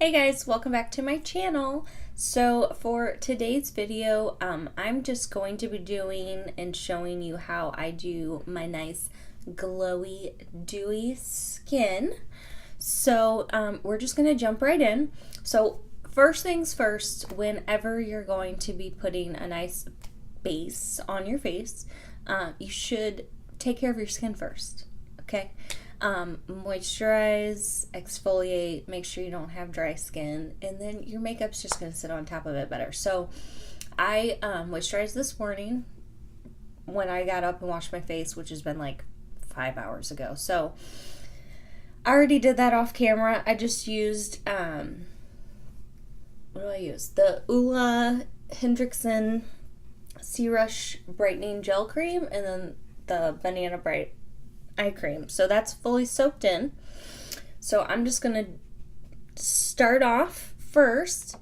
Hey guys, welcome back to my channel. So for today's video, I'm just going to be doing and showing you how I do my nice glowy dewy skin. So we're just going to jump right in. So first things first, whenever you're going to be putting a nice base on your face, you should take care of your skin first, okay? Moisturize, exfoliate, make sure you don't have dry skin, and then your makeup's just going to sit on top of it better. So I moisturized this morning when I got up and washed my face, which has been like 5 hours ago. So I already did that off camera. I just used, what do I use? The Ulla Hendrickson Sea Rush Brightening Gel Cream, and then the Banana Bright eye cream. So that's fully soaked in. So I'm just gonna start off first.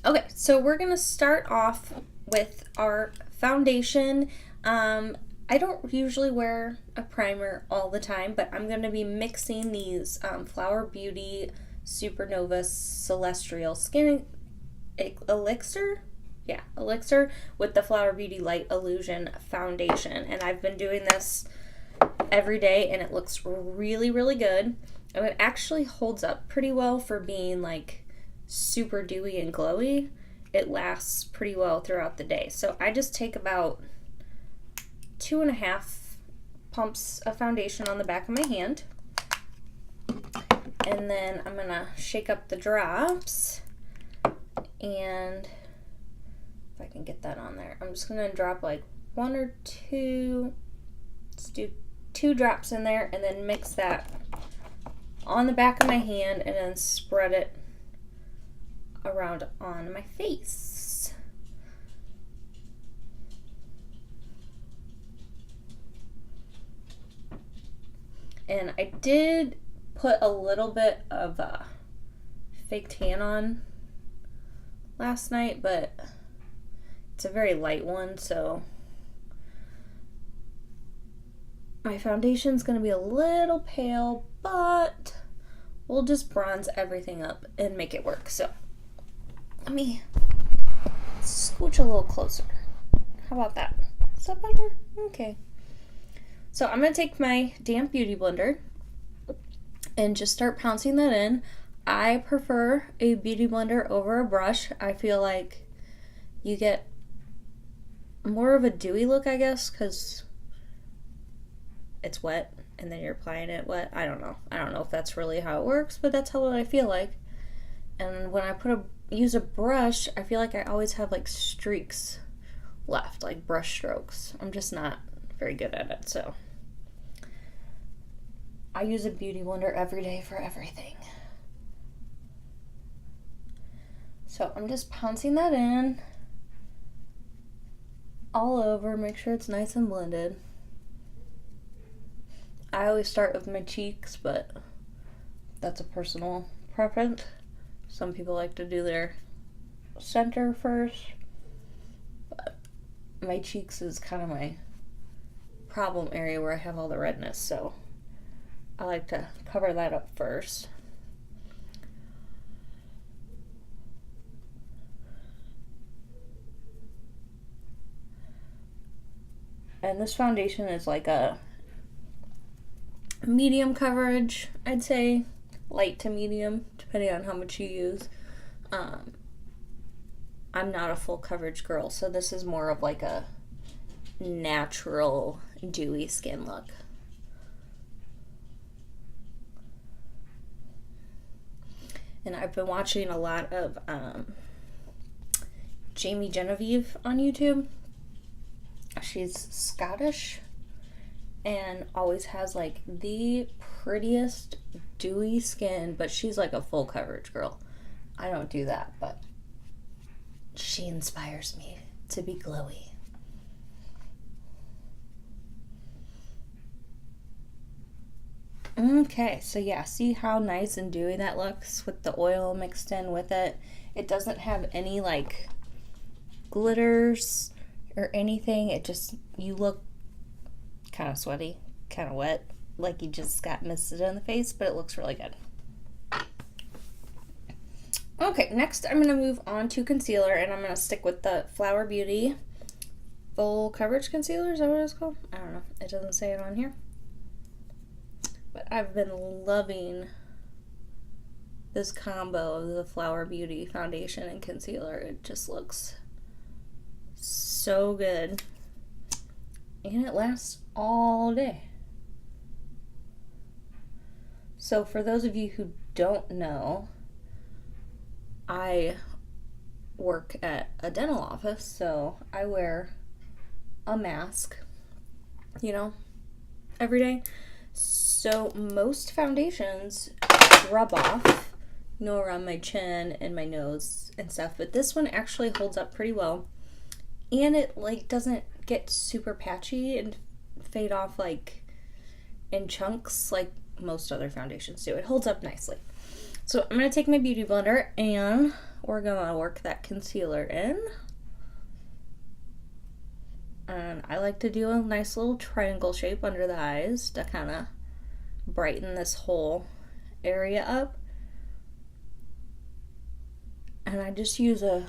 Okay, so we're gonna start off with our foundation. I don't usually wear a primer all the time, but I'm gonna be mixing these Flower Beauty Supernova Celestial Skin Elixir. Yeah, Elixir with the Flower Beauty Light Illusion Foundation. And I've been doing this every day and it looks really, really good. And it actually holds up pretty well for being like super dewy and glowy. It lasts pretty well throughout the day. So I just take about 2.5 pumps of foundation on the back of my hand. And then I'm gonna shake up the drops, and if I can get that on there, I'm just gonna drop like 1 or 2, let's do 2 drops in there, and then mix that on the back of my hand and then spread it around on my face. And I did put a little bit of fake tan on last night, but it's a very light one, so my foundation's going to be a little pale, but we'll just bronze everything up and make it work. So let me scooch a little closer. How about that? Is that better? Okay. So I'm going to take my damp beauty blender and just start pouncing that in. I prefer a beauty blender over a brush. I feel like you get more of a dewy look, I guess, because it's wet and then you're applying it wet. I don't know if that's really how it works, but that's how I feel like. And when I use a brush, I feel like I always have like streaks left, like brush strokes. I'm just not very good at it, so I use a beauty blender every day for everything. So I'm just pouncing that in all over, make sure it's nice and blended. I always start with my cheeks, but that's a personal preference. Some people like to do their center first, but my cheeks is kind of my problem area where I have all the redness, so I like to cover that up first. And this foundation is like a medium coverage, I'd say, light to medium, depending on how much you use. I'm not a full coverage girl, so this is more of like a natural dewy skin look. And I've been watching a lot of Jamie Genevieve on YouTube. She's Scottish and always has like the prettiest dewy skin, but she's like a full coverage girl. I don't do that, but she inspires me to be glowy. Okay, so yeah, see how nice and dewy that looks with the oil mixed in with it. It doesn't have any like glitters or anything. It just, you look kind of sweaty, kind of wet, like you just got misted in the face, but it looks really good. Okay, next I'm going to move on to concealer, and I'm going to stick with the Flower Beauty Full Coverage Concealer. Is that what it's called? I don't know. It doesn't say it on here. But I've been loving this combo of the Flower Beauty foundation and concealer. It just looks so good. And it lasts all day. So for those of you who don't know, I work at a dental office, so I wear a mask, you know, every day. So most foundations rub off, you know, around my chin and my nose and stuff, but this one actually holds up pretty well. And it like doesn't get super patchy and fade off like in chunks like most other foundations do. It holds up nicely. So I'm going to take my beauty blender and we're going to work that concealer in. And I like to do a nice little triangle shape under the eyes to kind of brighten this whole area up. And I just use a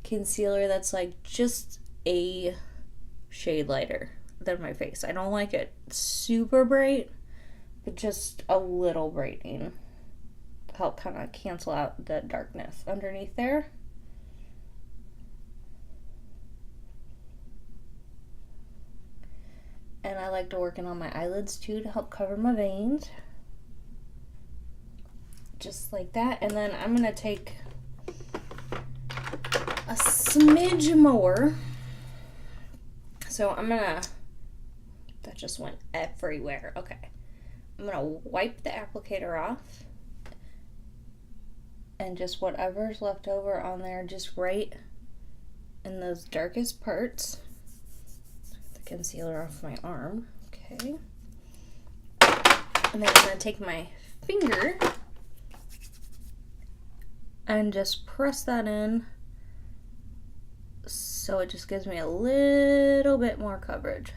concealer that's like just a shade lighter than my face. I don't like it super bright, but just a little brightening. Help kind of cancel out the darkness underneath there. And I like to work in on my eyelids too to help cover my veins. Just like that. And then I'm going to take a smidge more. So I'm going to, that just went everywhere. Okay. I'm going to wipe the applicator off. And just whatever's left over on there, just right in those darkest parts. The concealer off my arm. Okay. And then I'm going to take my finger and just press that in so it just gives me a little bit more coverage.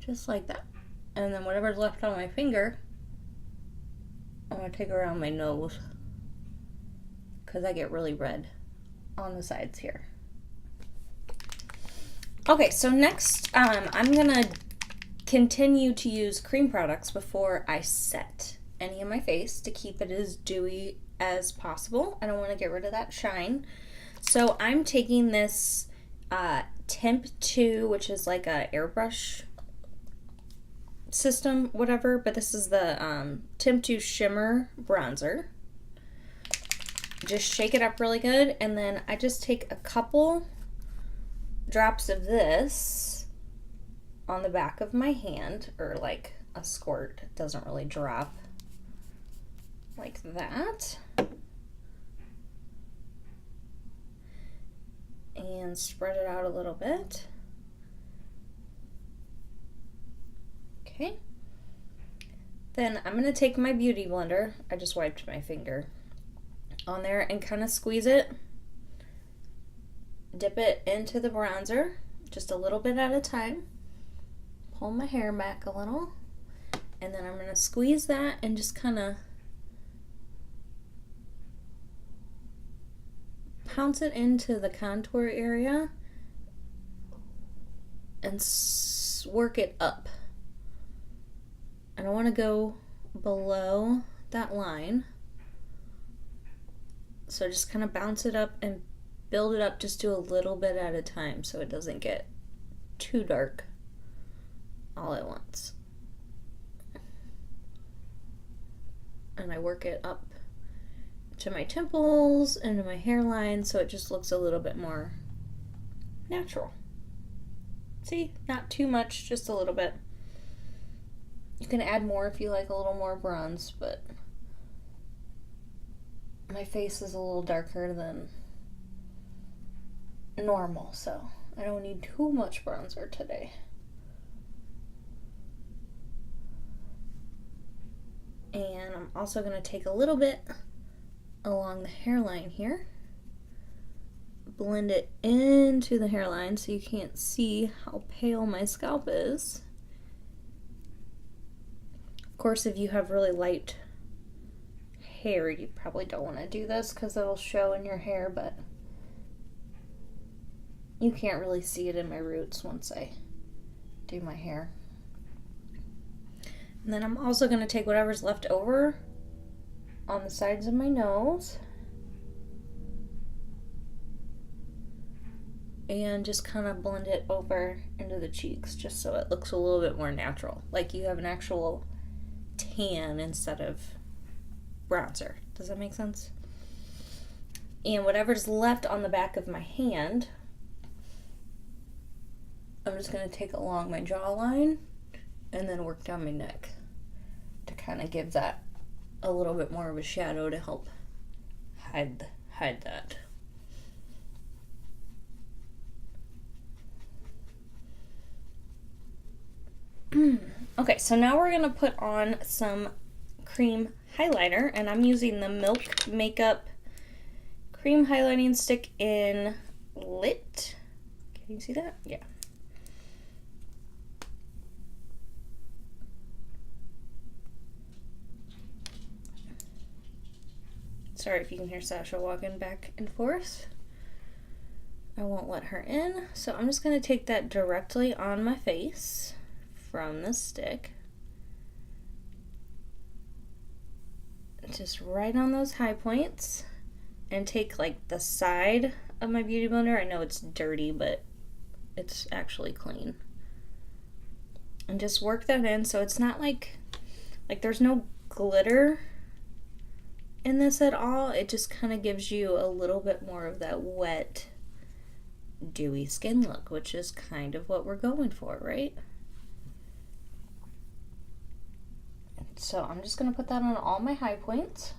Just like that. And then whatever's left on my finger, I'm going to take around my nose because I get really red on the sides here. Okay, so next I'm going to continue to use cream products before I set any of my face to keep it as dewy as possible. I don't want to get rid of that shine. So I'm taking this Temp 2, which is like a airbrush system, whatever, but this is the Temp 2 Shimmer Bronzer. Just shake it up really good, and then I just take a couple drops of this on the back of my hand, or like a squirt. It doesn't really drop like that. And spread it out a little bit. Okay. Then I'm going to take my beauty blender. I just wiped my finger on there and kind of squeeze it. Dip it into the bronzer just a little bit at a time. Pull my hair back a little. And then I'm going to squeeze that and just kind of pounce it into the contour area and work it up. I don't want to go below that line. So just kind of bounce it up and build it up. Just do a little bit at a time so it doesn't get too dark all at once. And I work it up to my temples and to my hairline so it just looks a little bit more natural. See? Not too much, just a little bit. You can add more if you like a little more bronze, but my face is a little darker than normal, so I don't need too much bronzer today. And I'm also going to take a little bit along the hairline here. Blend it into the hairline so you can't see how pale my scalp is. Of course, if you have really light hair, you probably don't want to do this because it'll show in your hair, but you can't really see it in my roots once I do my hair. And then I'm also going to take whatever's left over on the sides of my nose and just kind of blend it over into the cheeks just so it looks a little bit more natural, like you have an actual tan instead of bronzer. Does that make sense? And whatever's left on the back of my hand, I'm just going to take along my jawline and then work down my neck to kind of give that a little bit more of a shadow to help hide that. Okay, so now we're going to put on some cream highlighter, and I'm using the Milk Makeup Cream Highlighting Stick in Lit. Can you see that? Yeah. Sorry if you can hear Sasha walking back and forth. I won't let her in. So I'm just going to take that directly on my face from the stick. Just right on those high points. And take like the side of my Beauty Blender. I know it's dirty, but it's actually clean. And just work that in so it's not like there's no glitter in this at all. It just kind of gives you a little bit more of that wet, dewy skin look, which is kind of what we're going for, right? So I'm just going to put that on all my high points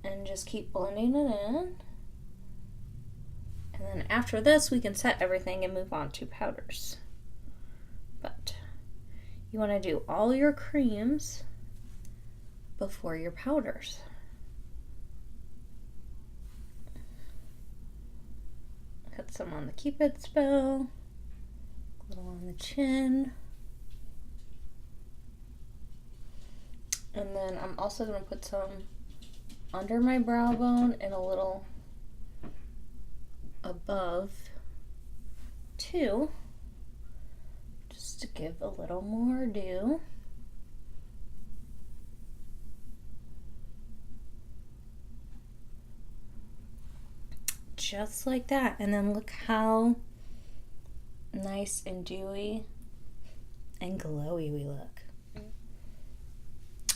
and just keep blending it in. And then after this, we can set everything and move on to powders. But you want to do all your creams before your powders. Put some on the Cupid's bow, a little on the chin. And then I'm also going to put some under my brow bone and a little above too, just to give a little more dew. Just like that. And then look how nice and dewy and glowy we look.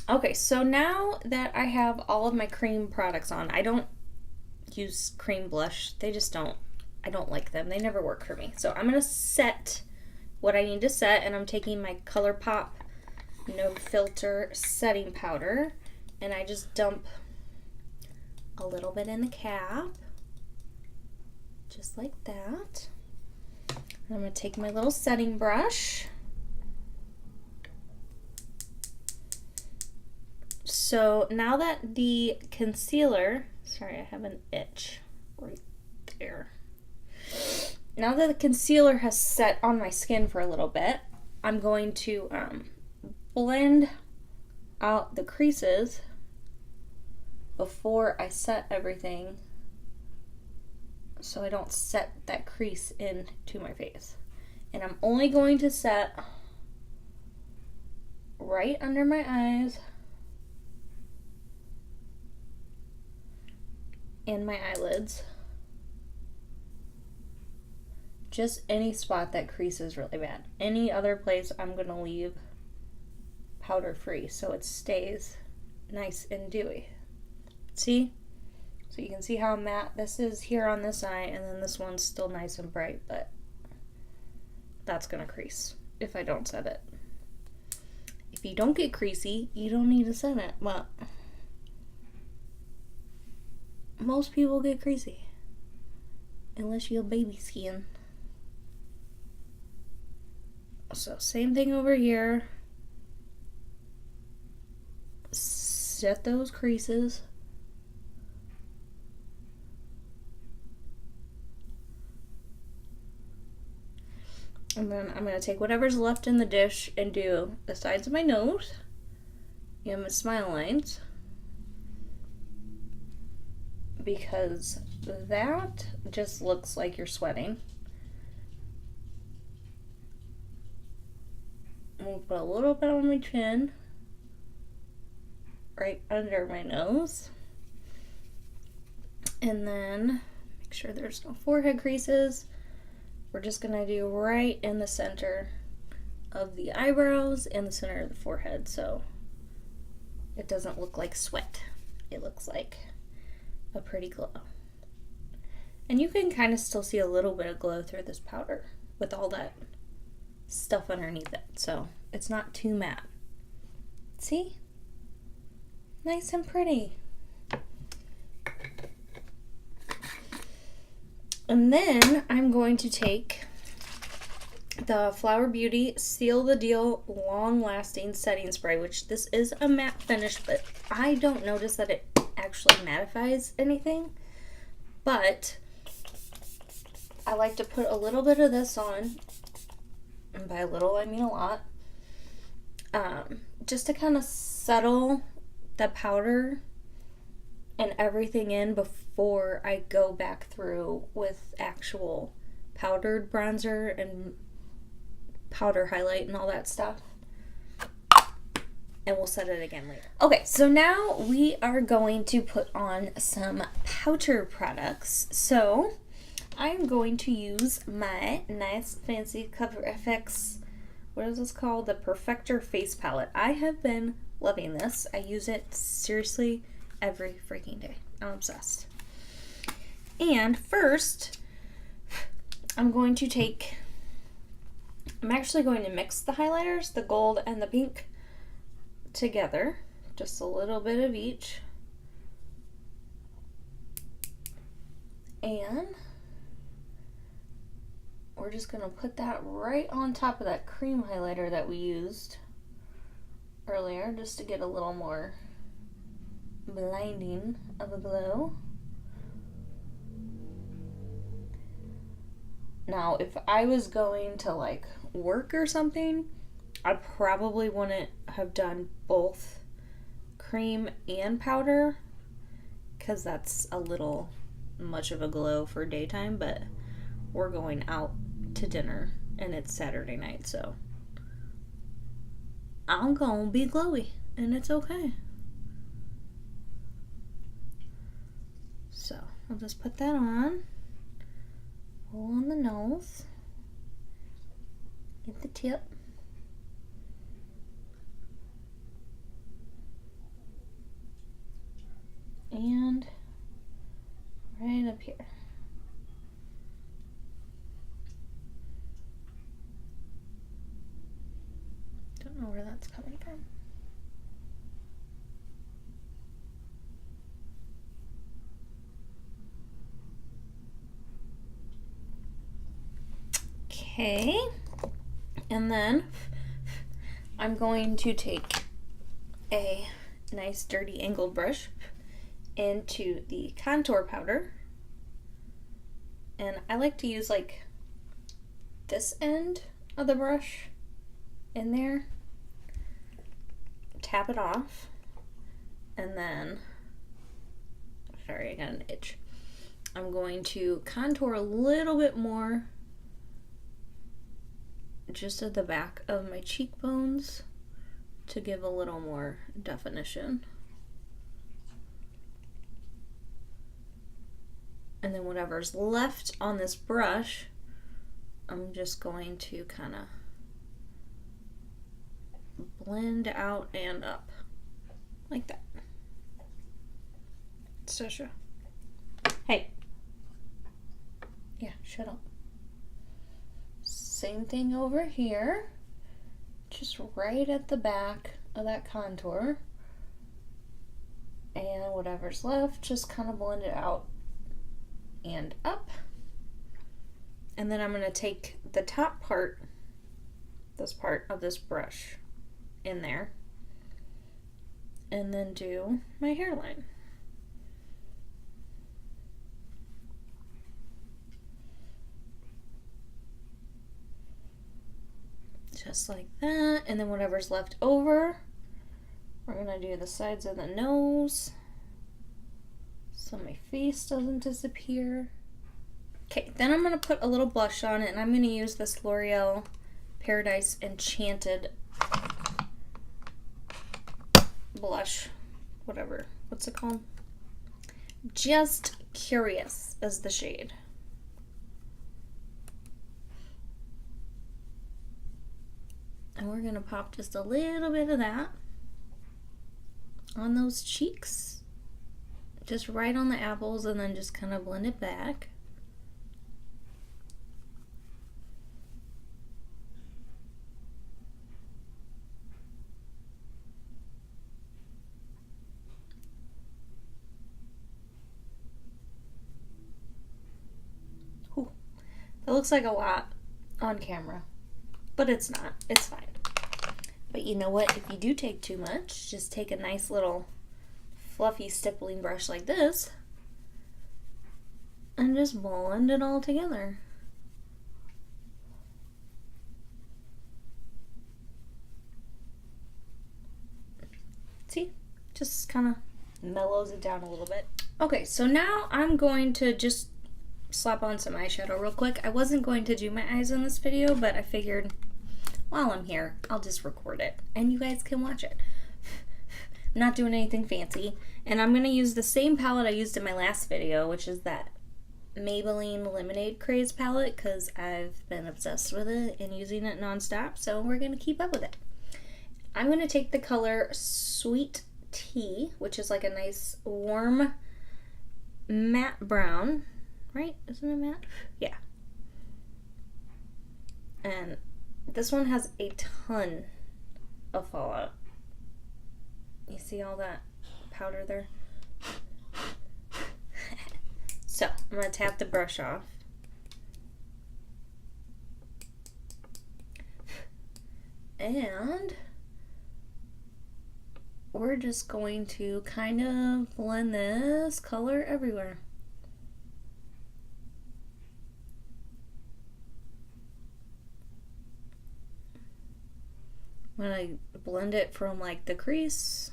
Okay, so now that I have all of my cream products on, I don't use cream blush. They just don't, I don't like them. They never work for me. So I'm going to set what I need to set, and I'm taking my ColourPop No Filter setting powder, and I just dump a little bit in the cap, just like that. And I'm going to take my little setting brush. So now that the concealer, sorry, I have an itch right there. Now that the concealer has set on my skin for a little bit, I'm going to blend out the creases before I set everything, so I don't set that crease into my face. And I'm only going to set right under my eyes and my eyelids. Just any spot that creases really bad. Any other place I'm going to leave powder free so it stays nice and dewy. See? So you can see how matte this is here on this eye, and then this one's still nice and bright, but that's going to crease if I don't set it. If you don't get creasy, you don't need to set it. Well, most people get creasy unless you have baby skin. So same thing over here. set those creases. And then I'm going to take whatever's left in the dish and do the sides of my nose and my smile lines. Because that just looks like you're sweating. I'm going to put a little bit on my chin. Right under my nose. And then make sure there's no forehead creases. We're just going to do right in the center of the eyebrows and the center of the forehead, so it doesn't look like sweat. It looks like a pretty glow. And you can kind of still see a little bit of glow through this powder with all that stuff underneath it, so it's not too matte. See? Nice and pretty. And then I'm going to take the Flower Beauty Seal the Deal Long Lasting Setting Spray, which this is a matte finish, but I don't notice that it actually mattifies anything. But I like to put a little bit of this on, and by a little I mean a lot, just to kind of settle the powder and everything in before I go back through with actual powdered bronzer and powder highlight and all that stuff. And we'll set it again later. Okay, so now we are going to put on some powder products. So I'm going to use my nice fancy Cover FX, what is this called? The Perfector Face Palette. I have been loving this. I use it seriously every freaking day. I'm obsessed. And first, I'm actually going to mix the highlighters, the gold and the pink, together. Just a little bit of each. And we're just going to put that right on top of that cream highlighter that we used earlier, just to get a little more blinding of a glow. Now, if I was going to like work or something, I probably wouldn't have done both cream and powder, because that's a little much of a glow for daytime, but we're going out to dinner and it's Saturday night, so I'm gonna be glowy and it's okay. So I'll just put that on, pull on the nose, get the tip, and right up here. Don't know where that's coming from. Okay, and then I'm going to take a nice dirty angled brush into the contour powder, and I like to use like this end of the brush in there, tap it off, and then, sorry, I got an itch. I'm going to contour a little bit more just at the back of my cheekbones to give a little more definition. And then whatever's left on this brush, I'm just going to kind of blend out and up like that. Sasha. Hey. Yeah, shut up. Same thing over here. Just right at the back of that contour. And whatever's left, just kind of blend it out and up. And then I'm going to take the top part, this part of this brush in there, and then do my hairline. Just like that, and then whatever's left over, we're gonna do the sides of the nose so my face doesn't disappear. Okay, then I'm gonna put a little blush on it, and I'm gonna use this L'Oreal Paradise Enchanted blush, whatever, what's it called? Just Curious is the shade. And we're gonna pop just a little bit of that on those cheeks, just right on the apples, and then just kind of blend it back. Ooh, that looks like a lot on camera, but it's not. It's fine. But you know what? If you do take too much, just take a nice little fluffy stippling brush like this and just blend it all together. See? Just kind of mellows it down a little bit. Okay, so now I'm going to just slap on some eyeshadow real quick. I wasn't going to do my eyes in this video, but I figured while I'm here, I'll just record it and you guys can watch it. I'm not doing anything fancy. And I'm going to use the same palette I used in my last video, which is that Maybelline Lemonade Craze palette, because I've been obsessed with it and using it nonstop, so we're going to keep up with it. I'm going to take the color Sweet Tea, which is like a nice warm matte brown, right? Isn't it matte? Yeah. And this one has a ton of fallout. You see all that powder there? So, I'm going to tap the brush off. And we're just going to kind of blend this color everywhere. I'm going to blend it from like the crease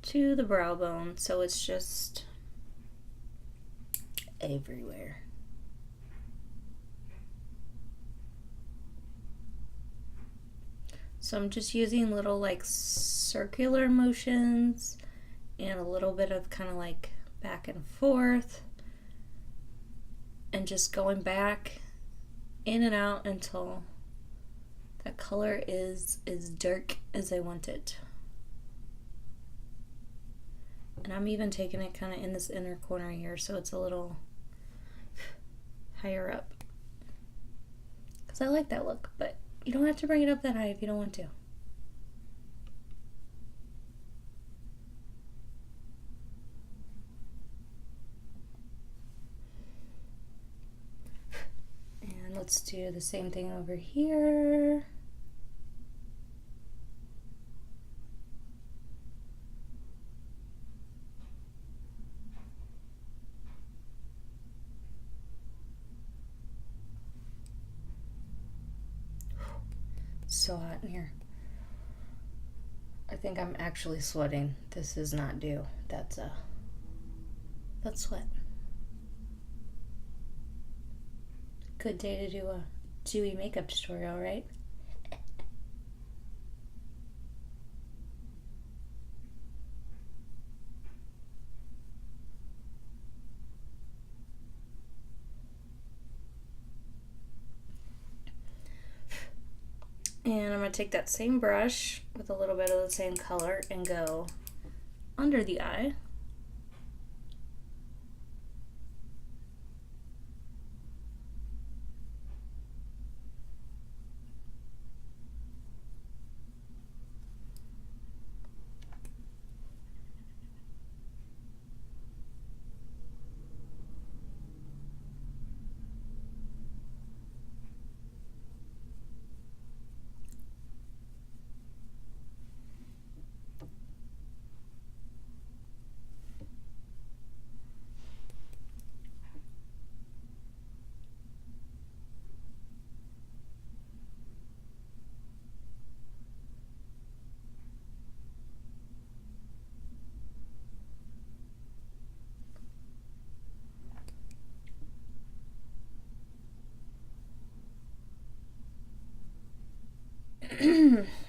to the brow bone, so it's just everywhere. So I'm just using little like circular motions and a little bit of kind of like back and forth, and just going back in and out until that color is as dark as I want it. And I'm even taking it kind of in this inner corner here, so it's a little higher up. Because I like that look, but you don't have to bring it up that high if you don't want to. And let's do the same thing over here. So hot in here. I think I'm actually sweating. This is not dew. That's sweat. Good day to do a dewy makeup tutorial, right? And I'm going to take that same brush with a little bit of the same color and go under the eye.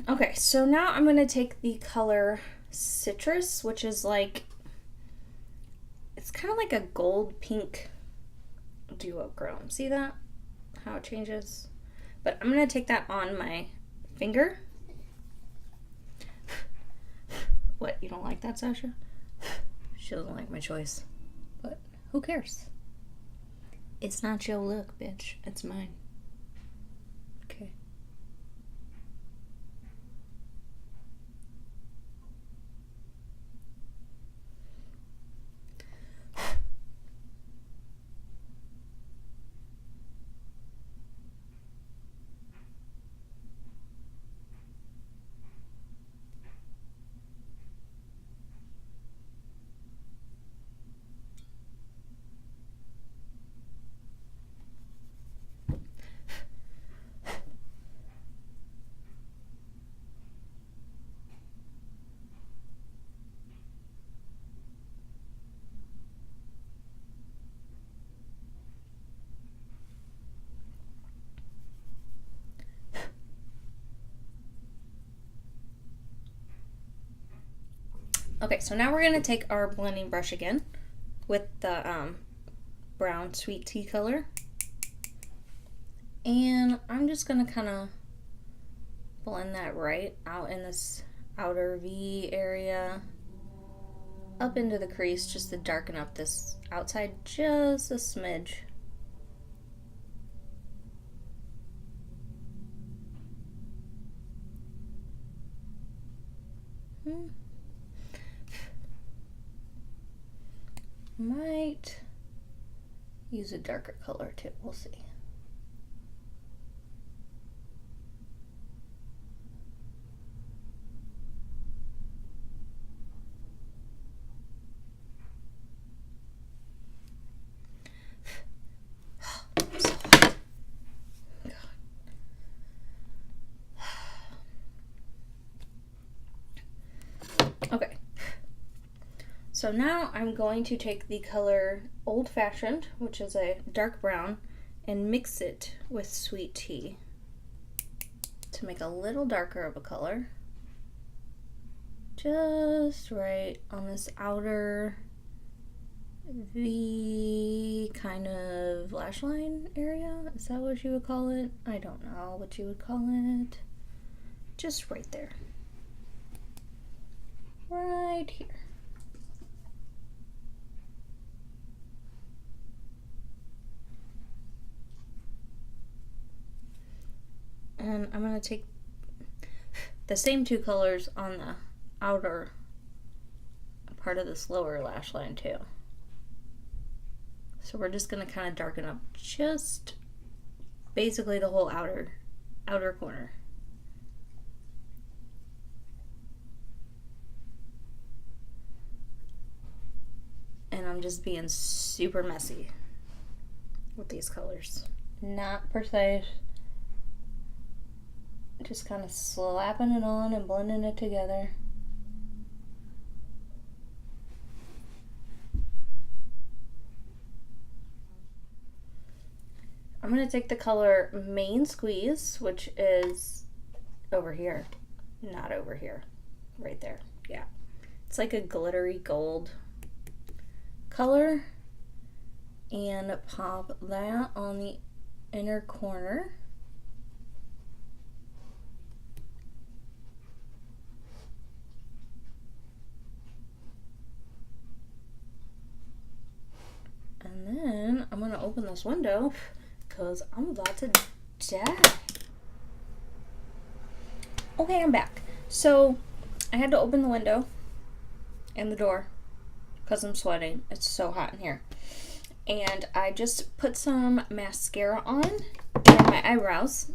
Okay, so now I'm going to take the color Citrus, which is like, it's kind of like a gold pink duochrome. See that? How it changes? But I'm going to take that on my finger. What, you don't like that, Sasha? She doesn't like my choice. But who cares? It's not your look, bitch. It's mine. Okay. Okay, so now we're going to take our blending brush again with the brown sweet tea color. And I'm just going to kind of blend that right out in this outer V area, up into the crease, just to darken up this outside just a smidge. Might use a darker color too, we'll see. Okay, so now I'm going to take the color Old Fashioned, which is a dark brown, and mix it with sweet tea to make a little darker of a color. Just right on this outer V kind of lash line area. Is that what you would call it? I don't know what you would call it. Just right there. Right here. And I'm going to take the same two colors on the outer part of this lower lash line too. So we're just going to kind of darken up just basically the whole outer corner. And I'm just being super messy with these colors. Not precise. Just kind of slapping it on and blending it together. I'm going to take the color Main Squeeze, which is over here, not over here, right there. Yeah, it's like a glittery gold color, and pop that on the inner corner. And then I'm gonna open this window because I'm about to die. Okay, I'm back. So I had to open the window and the door because I'm sweating. It's so hot in here. And I just put some mascara on my eyebrows.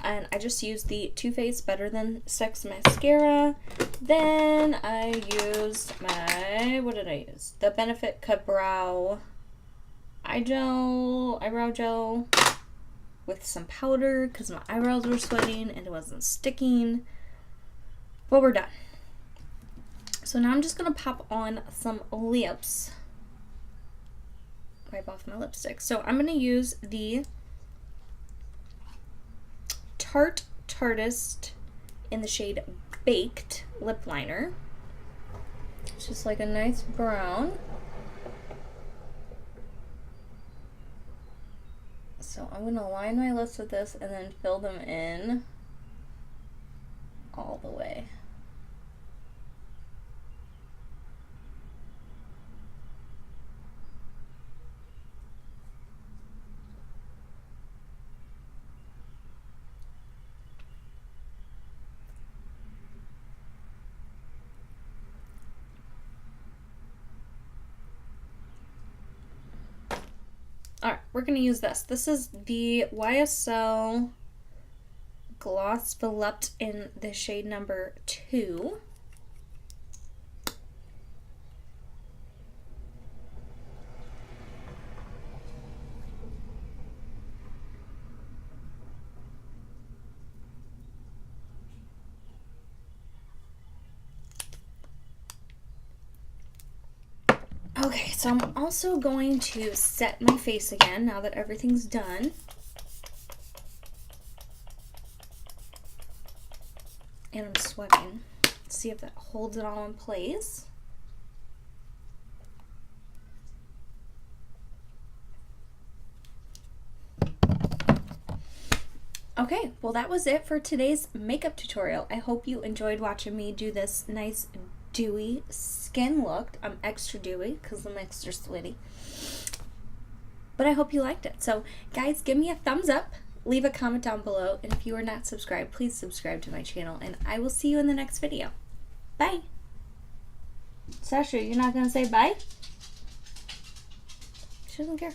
And I just used the Too Faced Better Than Sex mascara. Then I used my, what did I use? The Benefit Cut Brow eyebrow gel with some powder because my eyebrows were sweating and it wasn't sticking. But we're done. So now I'm just going to pop on some lips. Wipe off my lipstick. So I'm going to use the Tarte Tartist in the shade Baked lip liner. It's just like a nice brown. So I'm going to line my lips with this and then fill them in all the way. Alright, we're going to use this. This is the YSL Gloss Volupte in the shade number 2. Okay, so I'm also going to set my face again now that everything's done. And I'm sweating. Let's see if that holds it all in place. Okay, well that was it for today's makeup tutorial. I hope you enjoyed watching me do this nice dewy skin look. I'm extra dewy because I'm extra sweaty. But I hope you liked it. So guys, give me a thumbs up, leave a comment down below, and if you are not subscribed, please subscribe to my channel, and I will see you in the next video. Bye! Sasha, you're not gonna say bye? She doesn't care.